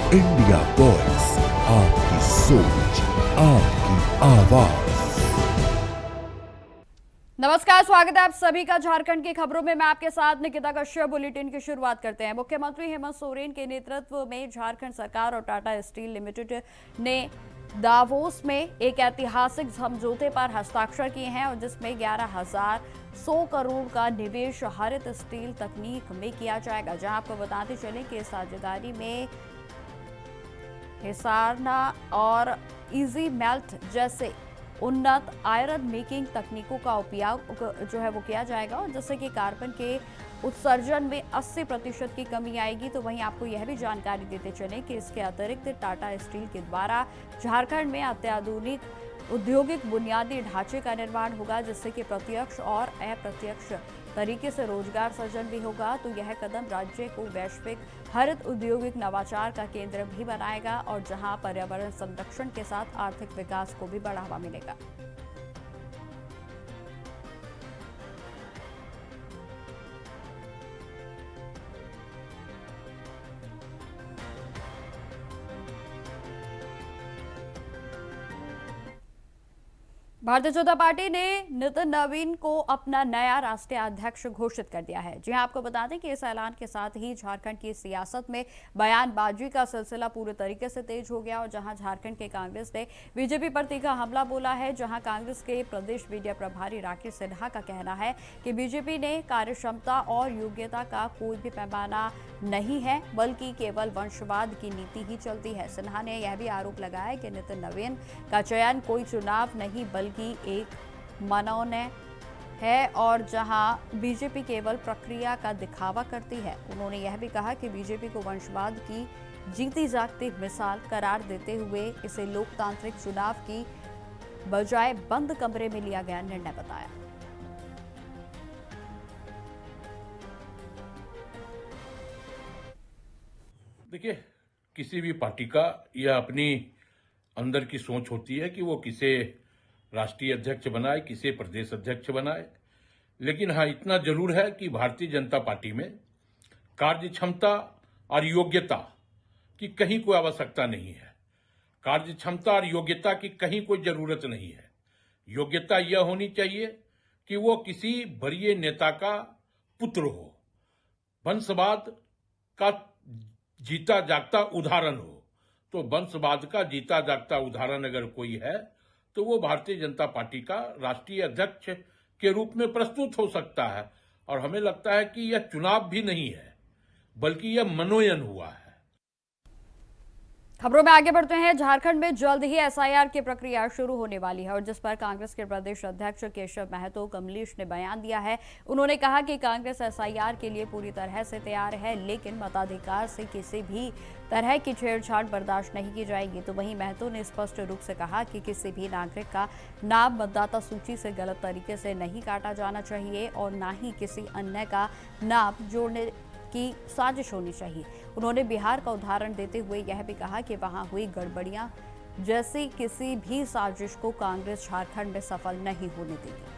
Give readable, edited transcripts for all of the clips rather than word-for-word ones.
India voice, आपकी सोच, आपकी आवाज। नमस्कार, स्वागत है आप सभी का झारखंड की खबरों में। मैं आपके साथ निकिता कश्यप। बुलेटिन की शुरुआत करते हैं। मुख्यमंत्री हेमंत सोरेन के नेतृत्व में झारखंड सरकार और टाटा स्टील लिमिटेड ने दावोस में एक ऐतिहासिक समझौते पर हस्ताक्षर किए हैं और जिसमें 11,100 करोड़ का निवेश हरित स्टील तकनीक में किया जाएगा। जहां आपको बताते चलें कि इस साझेदारी में हिसारना और इजी मेल्ट जैसे उन्नत आयरन मेकिंग तकनीकों का उपयोग जो है वो किया जाएगा और जिससे कि कार्बन के उत्सर्जन में 80% की कमी आएगी। तो वहीं आपको यह भी जानकारी देते चलें कि इसके अतिरिक्त टाटा स्टील के द्वारा झारखंड में अत्याधुनिक औद्योगिक बुनियादी ढांचे का निर्माण होगा जिससे कि प्रत्यक्ष और अप्रत्यक्ष तरीके से रोजगार सृजन भी होगा। तो यह कदम राज्य को वैश्विक हरित औद्योगिक नवाचार का केंद्र भी बनाएगा और जहां पर्यावरण संरक्षण के साथ आर्थिक विकास को भी बढ़ावा मिलेगा। भारतीय जनता पार्टी ने नितिन नवीन को अपना नया राष्ट्रीय अध्यक्ष घोषित कर दिया है। जी हां, आपको बता दें कि इस ऐलान के साथ ही झारखंड की सियासत में बयानबाजी का सिलसिला पूरे तरीके से तेज हो गया और जहां झारखंड के कांग्रेस ने बीजेपी पर तीखा हमला बोला है। जहां कांग्रेस के प्रदेश मीडिया प्रभारी राकेश सिन्हा का कहना है कि बीजेपी ने कार्यक्षमता और योग्यता का कोई भी पैमाना नहीं है बल्कि केवल वंशवाद की नीति ही चलती है। सिन्हा ने यह भी आरोप लगाया कि नितिन नवीन का चयन कोई चुनाव नहीं बल्कि एक मनोनयन है और जहां बीजेपी केवल प्रक्रिया का दिखावा करती है। उन्होंने यह भी कहा कि बीजेपी को वंशवाद की जीती जागती मिसाल करार देते हुए इसे लोकतांत्रिक चुनाव की बजाय बंद कमरे में लिया गया निर्णय बताया। देखिए, किसी भी पार्टी का यह अपनी अंदर की सोच होती है कि वो किसे राष्ट्रीय अध्यक्ष बनाए, किसे प्रदेश अध्यक्ष बनाए। लेकिन हाँ, इतना जरूर है कि भारतीय जनता पार्टी में कार्य क्षमता और योग्यता की कहीं कोई आवश्यकता नहीं है। कार्य क्षमता और योग्यता की कहीं कोई जरूरत नहीं है। योग्यता यह होनी चाहिए कि वो किसी वरीय नेता का पुत्र हो, वंशवाद का जीता जागता उदाहरण हो। तो वंशवाद का जीता जागता उदाहरण अगर कोई है तो वो भारतीय जनता पार्टी का राष्ट्रीय अध्यक्ष के रूप में प्रस्तुत हो सकता है। और हमें लगता है कि यह चुनाव भी नहीं है बल्कि यह मनोनयन हुआ है। खबरों में आगे बढ़ते हैं। झारखंड में जल्द ही एसआईआर की प्रक्रिया शुरू होने वाली है और जिस पर कांग्रेस के प्रदेश अध्यक्ष केशव महतो कमलेश ने बयान दिया है। उन्होंने कहा कि कांग्रेस एसआईआर के लिए पूरी तरह से तैयार है लेकिन मताधिकार से किसी भी तरह की छेड़छाड़ बर्दाश्त नहीं की जाएगी। तो वहीं महतो ने स्पष्ट रूप से कहा कि किसी भी नागरिक का नाम मतदाता सूची से गलत तरीके से नहीं काटा जाना चाहिए और न ही किसी अन्य का नाम जोड़ने की साजिश होनी चाहिए। उन्होंने बिहार का उदाहरण देते हुए यह भी कहा कि वहां हुई गड़बड़ियां जैसी किसी भी साजिश को कांग्रेस झारखंड में सफल नहीं होने देगी।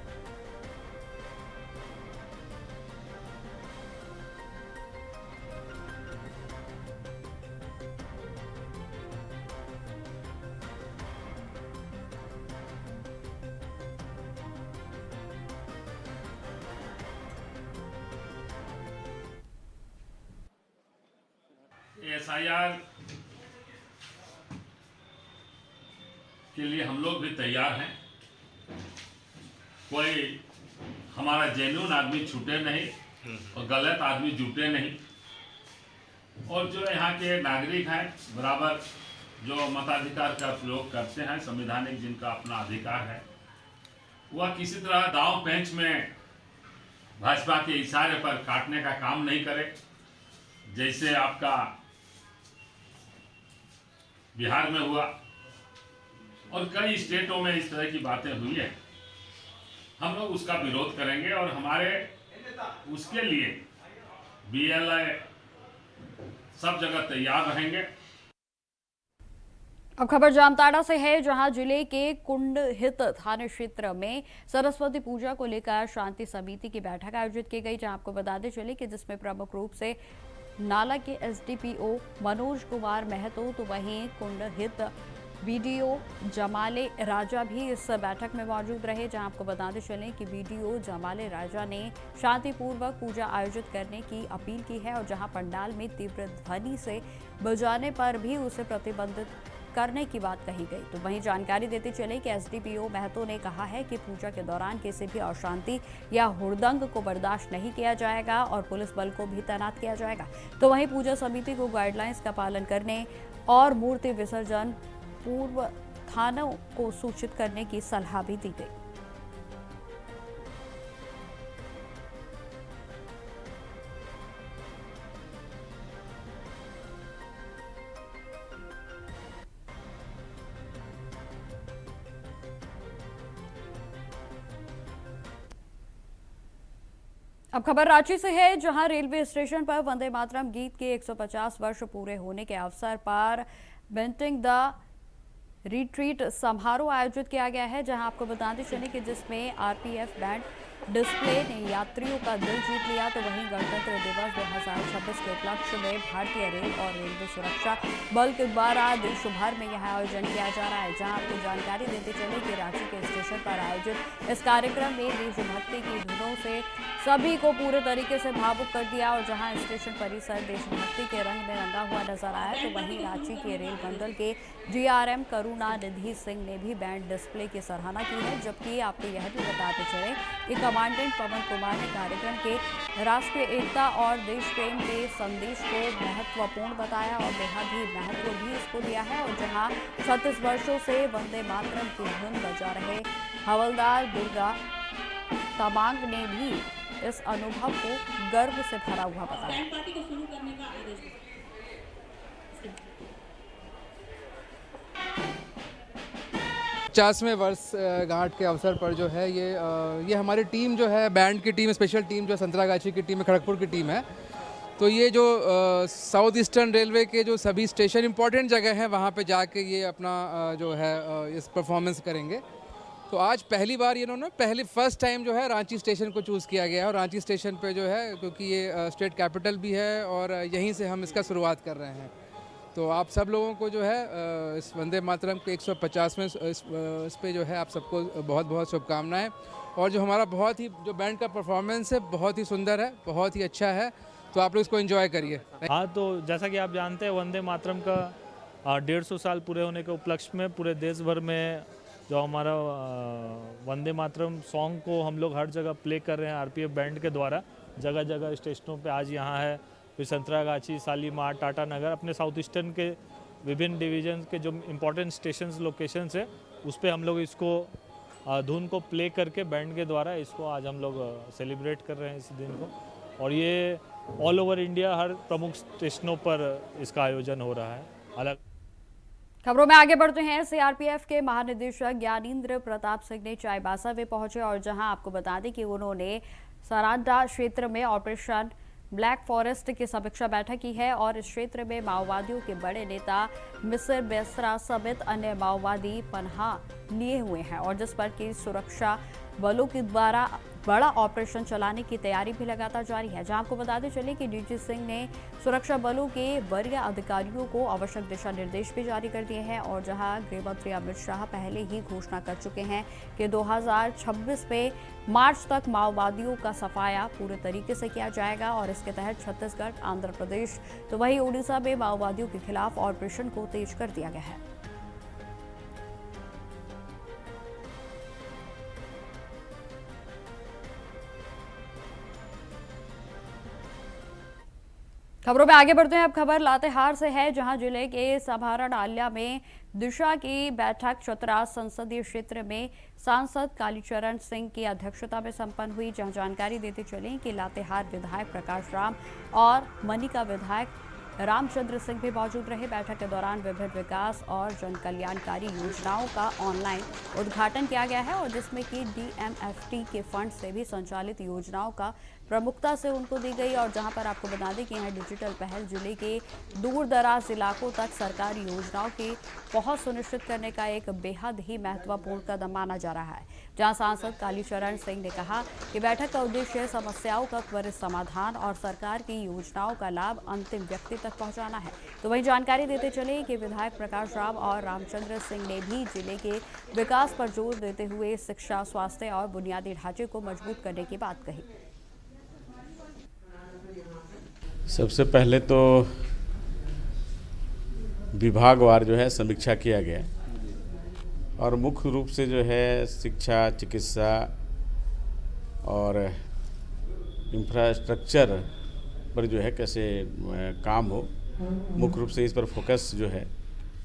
एसआईआर के लिए हम लोग भी तैयार हैं। कोई हमारा जेन्युइन आदमी छूटे नहीं और गलत आदमी जुटे नहीं। और जो यहाँ के नागरिक हैं बराबर जो मताधिकार का प्रयोग करते हैं, संवैधानिक जिनका अपना अधिकार है, वह किसी तरह दांव पेंच में भाजपा के इशारे पर काटने का काम नहीं करे। जैसे आपका बिहार में हुआ और कई स्टेटों में इस तरह की बातें हुई है। हम लोग उसका विरोध करेंगे और हमारे उसके लिए बीएलए सब जगह तैयार रहेंगे। अब खबर जामताड़ा से है जहां जिले के कुंडहित थाना क्षेत्र में सरस्वती पूजा को लेकर शांति समिति की बैठक आयोजित की गई। जहां आपको बताते चले कि जिसमें प्रमुख रूप से नाला के एसडीपीओ मनोज कुमार महतो, तो वहीं कुंडहित बीडीओ जमाले राजा भी इस बैठक में मौजूद रहे। जहां आपको बताते चलें कि बीडीओ जमाले राजा ने शांतिपूर्वक पूजा आयोजित करने की अपील की है और जहां पंडाल में तीव्र ध्वनि से बजाने पर भी उसे प्रतिबंधित करने की बात कही गई। तो वहीं जानकारी देते चले कि एसडीपीओ महतो ने कहा है कि पूजा के दौरान किसी भी अशांति या हुड़दंग को बर्दाश्त नहीं किया जाएगा और पुलिस बल को भी तैनात किया जाएगा। तो वहीं पूजा समिति को गाइडलाइंस का पालन करने और मूर्ति विसर्जन पूर्व थानों को सूचित करने की सलाह भी दी गई। अब खबर रांची से है, जहां रेलवे स्टेशन पर वंदे मातरम गीत के 150 वर्ष पूरे होने के अवसर पर बेंटिंग द रिट्रीट समारोह आयोजित किया गया है। जहां आपको बताते चले कि जिसमें आरपीएफ बैंड डिस्प्ले ने यात्रियों का दिल जीत लिया। तो वहीं गणतंत्र दिवस 2026 के उपलक्ष्य में भारतीय रेल और रेलवे सुरक्षा बल के द्वारा देश भर में यह आयोजन किया जा रहा है। जहां आपको जानकारी देते चले कि रांची के स्टेशन पर आयोजित इस कार्यक्रम में देशभक्ति की धुनों से सभी को पूरे तरीके से भावुक कर दिया और जहां स्टेशन परिसर देशभक्ति के रंग में रंगा हुआ नजर आया। तो वहीं रांची के रेल मंडल के जीआरएम करुणा निधि सिंह ने भी बैंड डिस्प्ले की सराहना की है। जबकि आपको यह भी बताते चले कि कमांडेंट पवन कुमार ने कार्यक्रम के राष्ट्रीय एकता और देश प्रेम के संदेश को महत्वपूर्ण बताया और बेहद ही महत्व भी इसको दिया है। और जहां 36 वर्षों से वंदे मातरम की धुन बजा रहे हवलदार दुर्गा तमांग ने भी इस अनुभव को गर्व से भरा हुआ बताया। 50वें वर्ष गांठ के अवसर पर जो है ये हमारी टीम जो है, बैंड की टीम, स्पेशल टीम जो संतरागाछी की टीम है, खड़गपुर की टीम है। तो ये जो साउथ ईस्टर्न रेलवे के जो सभी स्टेशन इंपॉर्टेंट जगह हैं वहाँ पे जाके ये अपना जो है इस परफॉर्मेंस करेंगे। तो आज पहली बार इन्होंने फर्स्ट टाइम जो है रांची स्टेशन को चूज़ किया गया है और रांची स्टेशन पे जो है, क्योंकि ये स्टेट कैपिटल भी है और यहीं से हम इसका शुरुआत कर रहे हैं। तो आप सब लोगों को जो है इस वंदे मातरम के 150वें इस पे जो है आप सबको बहुत बहुत शुभकामनाएं। और जो हमारा बहुत ही जो बैंड का परफॉर्मेंस है बहुत ही सुंदर है, बहुत ही अच्छा है, तो आप लोग इसको एंजॉय करिए। हाँ, तो जैसा कि आप जानते हैं वंदे मातरम का 150 साल पूरे होने के उपलक्ष्य में पूरे देश भर में जो हमारा वंदे मातरम सॉन्ग को हम लोग हर जगह प्ले कर रहे हैं आरपीएफ बैंड के द्वारा, जगह जगह स्टेशनों पे। आज यहाँ है, फिर संतरागाछी, शालीमार, टाटा नगर, अपने साउथ ईस्टर्न के विभिन्न डिवीजन के जो इम्पोर्टेंट स्टेशंस लोकेशंस है उस पर हम लोग इसको धुन को प्ले करके बैंड के द्वारा इसको आज हम लोग सेलिब्रेट कर रहे हैं इस दिन को। और ये ऑल ओवर इंडिया हर प्रमुख स्टेशनों पर इसका आयोजन हो रहा है। अलग खबरों में आगे बढ़ते हैं। सीआरपीएफ के महानिदेशक ज्ञानेंद्र प्रताप सिंह ने चाईबासा में पहुंचे और जहां आपको बता दें कि उन्होंने सरांडा क्षेत्र में ऑपरेशन ब्लैक फॉरेस्ट की समीक्षा बैठक की है और इस क्षेत्र में माओवादियों के बड़े नेता मिसिर बेसरा समेत अन्य माओवादी पनाह लिए हुए हैं और जिस पर की सुरक्षा बलों के द्वारा बड़ा ऑपरेशन चलाने की तैयारी भी लगातार जारी है। जहां आपको बताते चले कि डीजी सिंह ने सुरक्षा बलों के वरीय अधिकारियों को आवश्यक दिशा निर्देश भी जारी कर दिए हैं और जहां गृह मंत्री अमित शाह पहले ही घोषणा कर चुके हैं कि 2026 में मार्च तक माओवादियों का सफाया पूरे तरीके से किया जाएगा और इसके तहत छत्तीसगढ़, आंध्र प्रदेश तो वहीं उड़ीसा में माओवादियों के खिलाफ ऑपरेशन को तेज कर दिया गया है। खबरों में आगे बढ़ते हैं। अब खबर लातेहार से है, जहां जिले के समारण आल्या में दिशा की बैठक चतरा संसदीय क्षेत्र में सांसद कालीचरण सिंह की अध्यक्षता में संपन्न हुई। जहां जानकारी देते चले कि लातेहार विधायक प्रकाश राम और मनिका विधायक रामचंद्र सिंह भी मौजूद रहे। बैठक के दौरान विभिन्न विकास और जन कल्याणकारी योजनाओं का ऑनलाइन उद्घाटन किया गया है और जिसमें कि डीएमएफटी के फंड से भी संचालित योजनाओं का प्रमुखता से उनको दी गई। और जहां पर आपको बता दें कि यहाँ डिजिटल पहल जिले के दूर दराज इलाकों तक सरकारी योजनाओं की पहुंच सुनिश्चित करने का एक बेहद ही महत्वपूर्ण कदम माना जा रहा है। जहां सांसद कालीचरण सिंह ने कहा कि बैठक का उद्देश्य समस्याओं का त्वरित समाधान और सरकार की योजनाओं का लाभ अंतिम व्यक्ति तक पहुंचाना है। तो वहीं जानकारी देते चले कि विधायक प्रकाश राव और रामचंद्र सिंह ने भी जिले के विकास पर जोर देते हुए शिक्षा, स्वास्थ्य और बुनियादी ढांचे को मजबूत करने की बात कही। सबसे पहले तो विभागवार जो है समीक्षा किया गया और मुख्य रूप से जो है शिक्षा, चिकित्सा और इंफ्रास्ट्रक्चर पर जो है कैसे काम हो, मुख्य रूप से इस पर फोकस जो है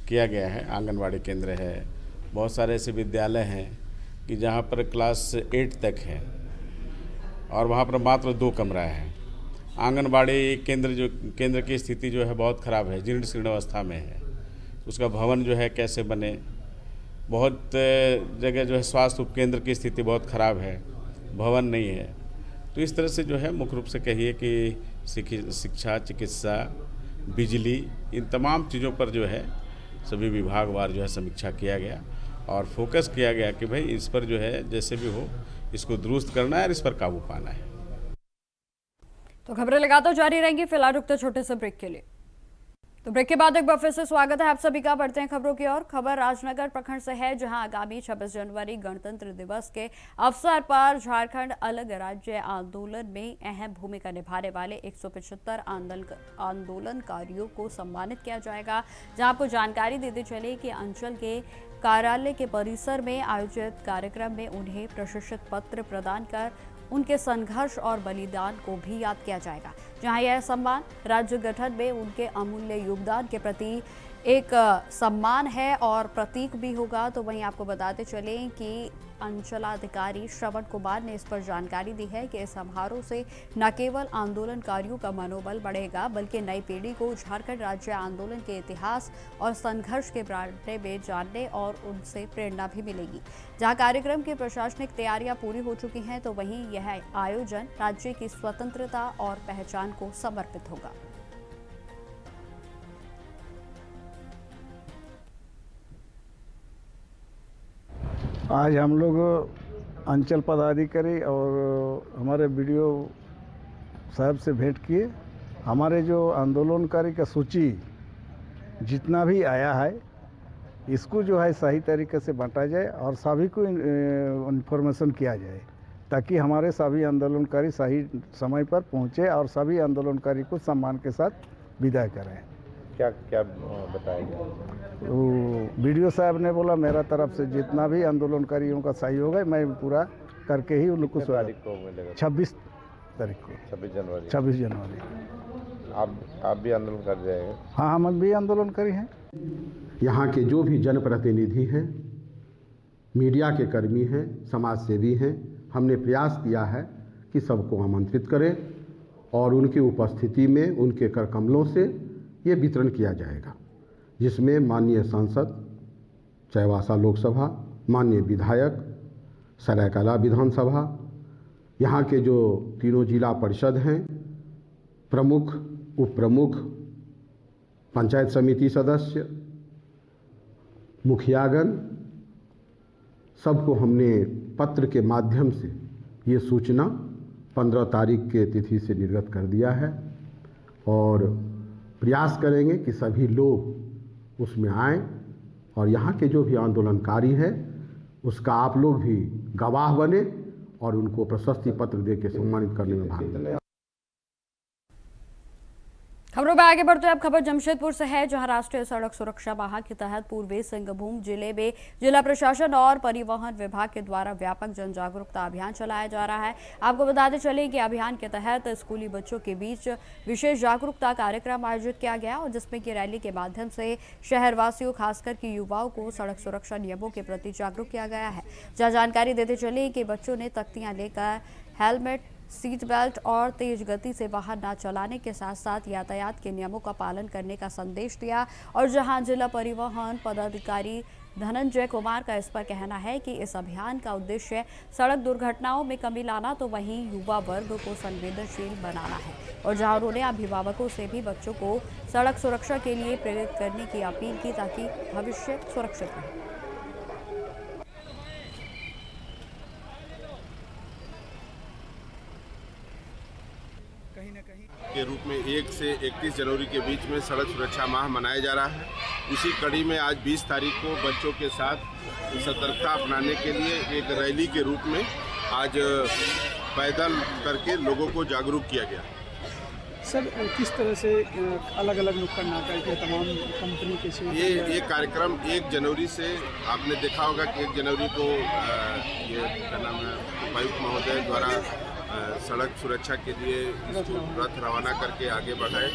किया गया है। आंगनवाड़ी केंद्र है, बहुत सारे ऐसे विद्यालय हैं कि जहाँ पर क्लास 8 तक है और वहाँ पर मात्र 2 कमरा है। आंगनबाड़ी केंद्र की स्थिति जो है बहुत ख़राब है, जीर्ण शीर्ण अवस्था में है। उसका भवन जो है कैसे बने, बहुत जगह जो है स्वास्थ्य उपकेंद्र की स्थिति बहुत ख़राब है, भवन नहीं है। तो इस तरह से जो है मुख्य रूप से कहिए कि शिक्षा, चिकित्सा, बिजली, इन तमाम चीज़ों पर जो है सभी विभागवार जो है समीक्षा किया गया और फोकस किया गया कि भाई इस पर जो है जैसे भी हो इसको दुरुस्त करना है और इस पर काबू पाना है। तो खबरें लगातार जारी रहेंगी। फिलहाल रुकते छोटे से ब्रेक के लिए। तो ब्रेक के बाद एक बार फिर से स्वागत है आप सभी का। बढ़ते हैं खबरों की ओर। खबर राजनगर प्रखंड से है, जहां आगामी 26 जनवरी गणतंत्र दिवस के अवसर पर झारखंड अलग राज्य आंदोलन में अहम भूमिका निभाने वाले 175 आंदोलनकारियों को सम्मानित किया जाएगा। जहां आपको जानकारी देते चले कि अंचल के कार्यालय के परिसर में आयोजित कार्यक्रम में उन्हें प्रशस्ति पत्र प्रदान कर उनके संघर्ष और बलिदान को भी याद किया जाएगा। जहां यह सम्मान राज्य गठन में उनके अमूल्य योगदान के प्रति एक सम्मान है और प्रतीक भी होगा। तो वहीं आपको बताते चलें कि अंचलाधिकारी श्रवण कुमार ने इस पर जानकारी दी है कि इस समारोह से न केवल आंदोलनकारियों का मनोबल बढ़ेगा, बल्कि नई पीढ़ी को झारखंड राज्य आंदोलन के इतिहास और संघर्ष के बारे में जानने और उनसे प्रेरणा भी मिलेगी। जहां कार्यक्रम की प्रशासनिक तैयारियां पूरी हो चुकी हैं, तो वहीं यह आयोजन राज्य की स्वतंत्रता और पहचान को समर्पित होगा। आज हम लोग अंचल पदाधिकारी और हमारे बीडीओ साहब से भेंट किए। हमारे जो आंदोलनकारी का सूची जितना भी आया है, इसको जो है सही तरीके से बांटा जाए और सभी को इन्फॉर्मेशन किया जाए, ताकि हमारे सभी आंदोलनकारी सही समय पर पहुंचे और सभी आंदोलनकारी को सम्मान के साथ विदाई करें। क्या क्या बताएगा? तो बीडीओ साहब ने बोला मेरा तरफ से जितना भी आंदोलनकारियों का सहयोग है मैं पूरा करके ही उनको 26 तारीख को 26 जनवरी आप भी आंदोलन कर जाएंगे? हाँ, हम भी आंदोलनकारी हैं। यहाँ के जो भी जनप्रतिनिधि हैं, मीडिया के कर्मी हैं, समाज सेवी हैं, हमने प्रयास किया है कि सबको आमंत्रित करें और उनकी उपस्थिति में उनके कर कमलों से ये वितरण किया जाएगा, जिसमें माननीय सांसद चाईबासा लोकसभा, माननीय विधायक सरायकला विधानसभा, यहाँ के जो तीनों जिला परिषद हैं, प्रमुख, उप प्रमुख, पंचायत समिति सदस्य, मुखियागण, सबको हमने पत्र के माध्यम से ये सूचना 15 तारीख के तिथि से निर्गत कर दिया है और प्रयास करेंगे कि सभी लोग उसमें आएं और यहाँ के जो भी आंदोलनकारी हैं उसका आप लोग भी गवाह बने और उनको प्रशस्ति पत्र दे के सम्मानित करने में भाग लें। खबरों में आगे बढ़ते हैं। अब खबर जमशेदपुर से है, जहां राष्ट्रीय सड़क सुरक्षा माह के तहत पूर्वी सिंहभूम जिले में जिला प्रशासन और परिवहन विभाग के द्वारा व्यापक जन जागरूकता अभियान चलाया जा रहा है। आपको बताते चले कि अभियान के तहत स्कूली बच्चों के बीच विशेष जागरूकता कार्यक्रम आयोजित किया गया और जिसमें कि रैली के माध्यम से शहरवासियों, खासकर की युवाओं को सड़क सुरक्षा नियमों के प्रति जागरूक किया गया है। जहाँ जानकारी देते चले कि बच्चों ने तख्तियां लेकर हेलमेट सीट बेल्ट और तेज गति से वाहन न चलाने के साथ साथ यातायात के नियमों का पालन करने का संदेश दिया। और जहां जिला परिवहन पदाधिकारी धनंजय कुमार का इस पर कहना है कि इस अभियान का उद्देश्य सड़क दुर्घटनाओं में कमी लाना तो वहीं युवा वर्ग को संवेदनशील बनाना है। और जहां उन्होंने अभिभावकों से भी बच्चों को सड़क सुरक्षा के लिए प्रेरित करने की अपील की ताकि भविष्य सुरक्षित रहे। के रूप में 1 से 31 जनवरी के बीच में सड़क सुरक्षा माह मनाया जा रहा है। उसी कड़ी में आज 20 तारीख को बच्चों के साथ सतर्कता अपनाने के लिए एक रैली के रूप में आज पैदल करके लोगों को जागरूक किया गया। सर, किस तरह से अलग अलग नुक्कड़ नाटक के तमाम कंपनी के ये कार्यक्रम 1 जनवरी से आपने देखा होगा कि 1 जनवरी को ये क्या नाम है उपायुक्त महोदय द्वारा सड़क सुरक्षा के लिए रथ रवाना करके आगे बढ़ाए।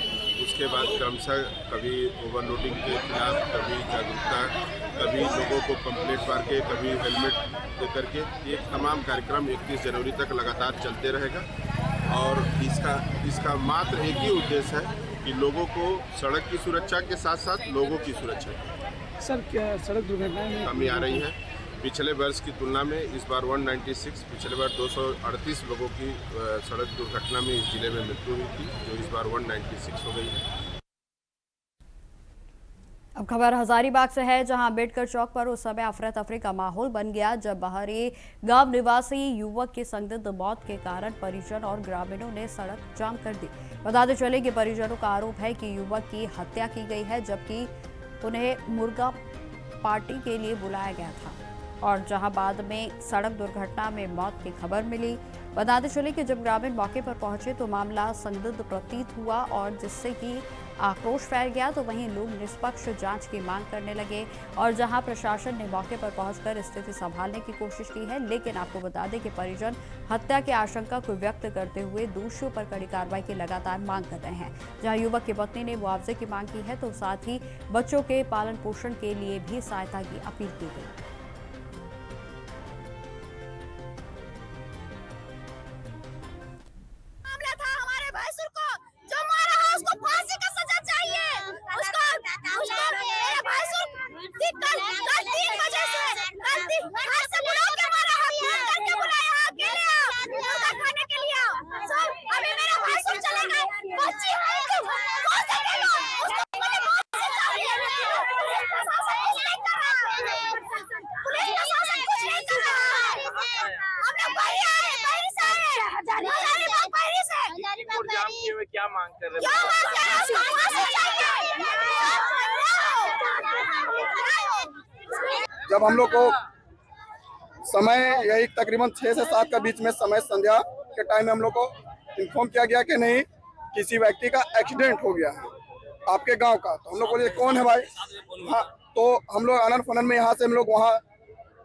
उसके बाद क्रमशः कभी ओवरलोडिंग के खिलाफ, कभी जागरूकता, कभी लोगों को पंपलेट मार के, कभी हेलमेट दे करके ये तमाम कार्यक्रम 31 जनवरी तक लगातार चलते रहेगा। और इसका मात्र एक ही उद्देश्य है कि लोगों को सड़क की सुरक्षा के साथ साथ लोगों की सुरक्षा। सर, क्या सड़क दुर्घटनाएं में कमी आ रही है? पिछले वर्ष की तुलना में इस बार 196, पिछले बार 238 लोगों की सड़क दुर्घटना में इस जिले में मृत्यु हुई थी, जो इस बार 196 हो गई है। अब खबर हजारीबाग से है, जहां अम्बेडकर चौक पर उस समय अफरा तफरी का माहौल बन गया जब बाहरी गांव निवासी युवक की संदिग्ध मौत के कारण परिजन और ग्रामीणों ने सड़क जाम कर दी। बताते चले कि परिजनों का आरोप है कि युवक की हत्या की गई है, जबकि उन्हें मुर्गा पार्टी के लिए बुलाया गया था। और जहां बाद में सड़क दुर्घटना में मौत की खबर मिली। बताते चले कि जब ग्रामीण मौके पर पहुंचे तो मामला संदिग्ध प्रतीत हुआ और जिससे कि आक्रोश फैल गया, तो वहीं लोग निष्पक्ष जांच की मांग करने लगे। और जहां प्रशासन ने मौके पर पहुंचकर स्थिति संभालने की कोशिश की है, लेकिन आपको बता दें कि परिजन हत्या की आशंका को व्यक्त करते हुए दोषियों पर कड़ी कार्रवाई की लगातार मांग कर रहे हैं। जहां युवक की पत्नी ने मुआवजे की मांग की है, तो साथ ही बच्चों के पालन पोषण के लिए भी सहायता की अपील की गई। क्या मांग कर रहे जब हम लोग को समय यही तकरीबन 6 से 7 का बीच में समय संध्या के टाइम में हम लोग को इन्फॉर्म किया गया कि नहीं किसी व्यक्ति का एक्सीडेंट हो गया है आपके गांव का। तो हम लोग बोले कौन है भाई? हाँ, तो हम लोग आनंद फनन में यहाँ से हम लोग वहाँ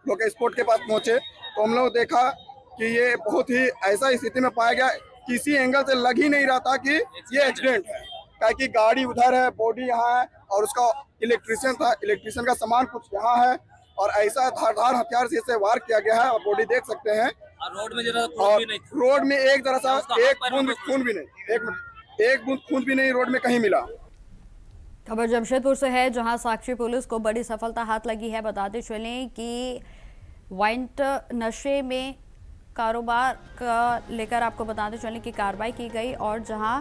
लोग स्पोर्ट के पास पहुँचे तो हम लोग देखा कि ये बहुत ही ऐसा स्थिति में पाया गया, किसी एंगल से लग ही नहीं रहा था कि ये एक्सीडेंट है। क्या कि गाड़ी उधर है, बॉडी यहाँ है और उसका इलेक्ट्रिशियन था, इलेक्ट्रिशियन का सामान कुछ यहाँ है और ऐसा धारदार हथियार से इसे वार किया गया है। और बॉडी देख सकते हैं रोड में जरा और रोड में एक जरा सा एक बूंद खून भी नहीं, एक बूंद खून भी नहीं रोड में कहीं मिला। खबर जमशेदपुर से है, जहां साक्षी पुलिस को बड़ी सफलता हाथ लगी है। बताते चलें कि वाइंट नशे में कारोबार का लेकर आपको बताते चलें कि कार्रवाई की गई और जहां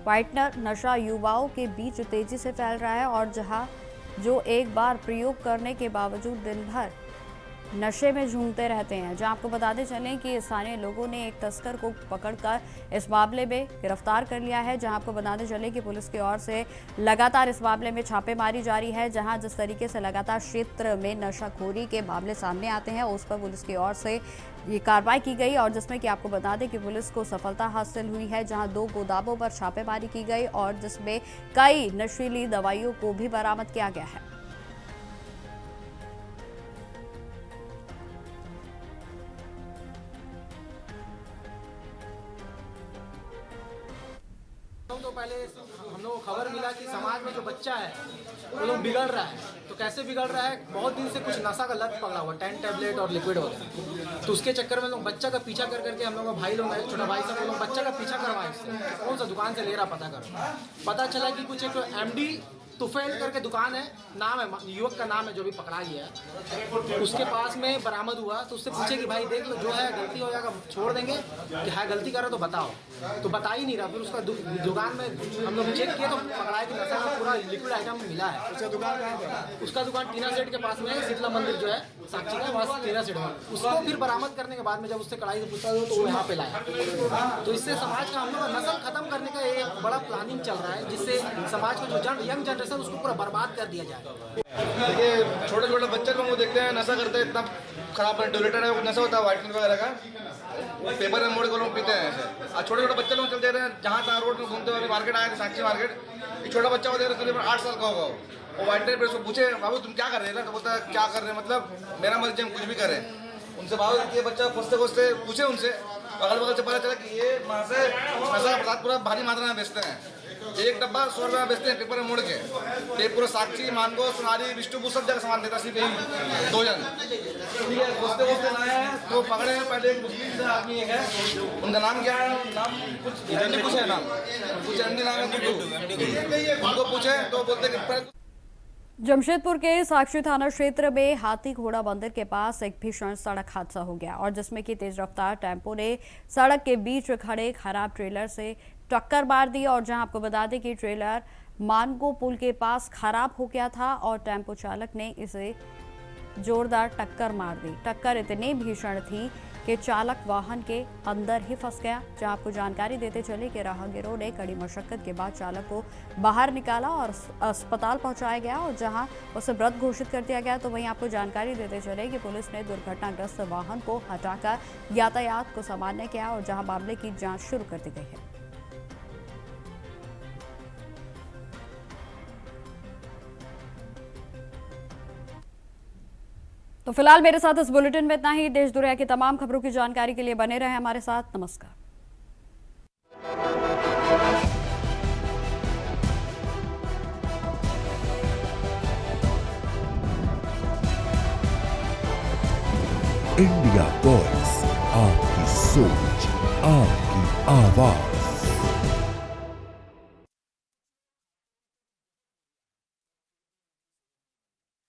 व्हाइटनर नशा युवाओं के बीच तेजी से फैल रहा है और जहां जो एक बार प्रयोग करने के बावजूद दिन भर नशे में झूमते रहते हैं। जहां आपको बताते चलें कि स्थानीय लोगों ने एक तस्कर को पकड़कर इस मामले में गिरफ्तार कर लिया है। जहां आपको बताते चलें कि पुलिस की ओर से लगातार इस मामले में छापेमारी जारी है। जहां जिस तरीके से लगातार क्षेत्र में नशाखोरी के मामले सामने आते हैं उस पर पुलिस की ओर से ये कार्रवाई की गई और जिसमें कि आपको बता दें कि पुलिस को सफलता हासिल हुई है। जहां 2 गोदामों पर छापेमारी की गई और जिसमें कई नशीली दवाइयों को भी बरामद किया गया है। तो पहले हम लोग को खबर मिला कि समाज में जो बच्चा है वो लोग बिगड़ रहा है। तो कैसे बिगड़ रहा है, बहुत दिन से कुछ नशा का लत पकड़ा हुआ, 10 टैबलेट और लिक्विड वगैरह। तो उसके चक्कर में लोग बच्चा का पीछा कर करके, हम लोग का भाई लोग है, छोटा भाई साहब लोग बच्चा का पीछा करवाए इससे, कौन सा दुकान से ले रहा पता करो। पता चला कि कुछ एक MD तुफैल करके दुकान है, नाम है, युवक का नाम है जो भी पकड़ा गया है, उसके पास में बरामद हुआ। तो उससे पूछे कि भाई देख लो, जो है गलती हो जाएगा छोड़ देंगे, कि है गलती करो तो बताओ। तो बता ही नहीं रहा। फिर उसका दुकान में हम लोग चेक किए तो पकड़ा है कि नशा का पूरा लिक्विड आइटम मिला है। उसका दुकान कहाँ पर? उसका दुकान टीना सेट के पास में है, शीतला मंदिर जो है साक्षी का, वहाँ टीना सेट में। उसको फिर बरामद करने के बाद में जब उससे कड़ाई से पूछा तो वो यहाँ पे लाया। तो इससे समाज का हम लोग का नस्ल खत्म करने का एक बड़ा प्लानिंग चल रहा है, जिससे समाज का जो यंग जनरेशन उसको पूरा बर्बाद कर दिया जाए। देखिए छोटे छोटे बच्चे लोग वो देखते हैं नशा करते हैं, इतना खराब रेगुलेटर है, नशा होता है व्हाइटनर वगैरह का, पेपर में मोड़ के लोग पीते हैं ऐसे। और छोटे छोटे बच्चे लोग चलते रहे हैं, जहाँ तहाँ रोड में घूमते हुए। मार्केट आए थे, साक्षी मार्केट, एक छोटा बच्चा होता है करीब 8 साल का होगा, वो व्हाइटनर पे उसको पूछे बाबू तुम क्या कर रहे हैं, तो बोलता है क्या कर रहे हैं मतलब मेरा मर्जी हम कुछ भी करें। उनसे बाबू ये बच्चा खोजते खोजते पूछे उनसे, अगल बगल से पता चला कि ये वहाँ से नशा पदार्थ पूरा भारी मात्रा में बेचते हैं। एक डब्बा 100 रुपये बेचते हैं पेपर में मोड़ के। ये पूरा साक्षी, मानगो, सोनारी, विष्णुपुर सब जगह सामान देता, सिर्फ यही 2 जन। ठीक है, खोजते खोजते लाए हैं तो पकड़े हैं। पहले एक मुस्लिम से आदमी एक है, उनका नाम क्या है, नाम कुछ है, नाम कुछ एमडी नाम है गुड्डू। उनको पूछे तो बोलते कि जमशेदपुर के साक्षी थाना क्षेत्र में हाथी घोड़ा मंदिर के पास एक भीषण सड़क हादसा हो गया, और जिसमें कि तेज रफ्तार टेम्पो ने सड़क के बीच खड़े खराब ट्रेलर से टक्कर मार दी। और जहां आपको बता दें कि ट्रेलर मानगो पुल के पास खराब हो गया था और टेम्पो चालक ने इसे जोरदार टक्कर मार दी। टक्कर इतनी भीषण थी कि चालक वाहन के अंदर ही फंस गया। जहां आपको जानकारी देते चले कि राहगीरों ने कड़ी मशक्कत के बाद चालक को बाहर निकाला और अस्पताल पहुंचाया गया, और जहां उसे मृत घोषित कर दिया गया। तो वहीं आपको जानकारी देते चले कि पुलिस ने दुर्घटनाग्रस्त वाहन को हटाकर यातायात को सामान्य किया, और जहां मामले की जांच शुरू कर दी गई है। तो फिलहाल मेरे साथ इस बुलेटिन में इतना ही। देश दुनिया की तमाम खबरों की जानकारी के लिए बने रहें हमारे साथ। नमस्कार। इंडिया वॉइस, आपकी सोच, आपकी आवाज।